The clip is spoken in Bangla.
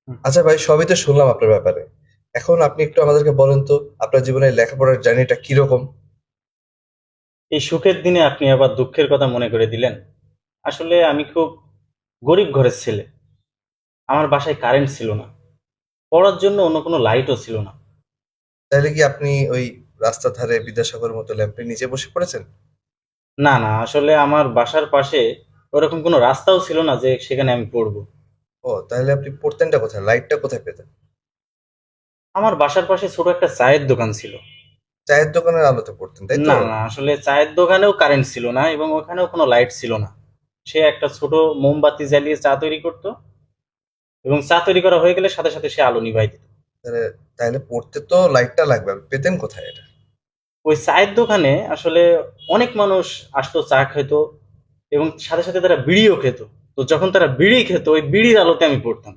হুম। আচ্ছা ভাই, সবই তো শুনলাম আপনার ব্যাপারে। এখন আপনি একটু আমাদেরকে বলেন তো, আপনার জীবনে লেখাপড়ার জার্নিটা কিরকম? এই সুখের দিনে আপনি আবার দুঃখের কথা মনে করে দিলেন। আসলে আমি খুব গরিব ঘরের ছেলে। আমার বাসায় কারেন্ট ছিল না, পড়ার জন্য অন্য কোনো লাইটও ছিল না। তাহলে কি আপনি ওই রাস্তার ধারে বিদ্যাসাগরের মতো ল্যাম্পের নিচে বসে পড়েছেন? না না, আসলে আমার বাসার পাশে ওরকম কোনো রাস্তাও ছিল না যে সেখানে আমি পড়বো। ও, তাহলে আপনি পড়তেনটা কোথায়? লাইটটা কোথায় পেতেন? আমার বাসার পাশে ছোট একটা চায়ের দোকান ছিল। চায়ের দোকানের আলোতে পড়তেন, তাই তো? না না, আসলে চায়ের দোকানেও কারেন্ট ছিল না এবং ওখানেও কোনো লাইট ছিল না। সে একটা ছোট মোমবাতি জ্বালিয়ে চা তৈরি করতো এবং চা তৈরি করা হয়ে গেলে সাথে সাথে সে আলো নিভাই দিত। তাহলে তাহলে পড়তে তো লাইটটা লাগবে, আপনি পেতেন কোথায় এটা? ওই চায়ের দোকানে আসলে অনেক মানুষ আসতো চা খেত এবং সাথে সাথে তারা বিড়িও খেত। তো যখন তারা বিড়ি খেত ওই বিড়ির আলোতে আমি পড়তাম।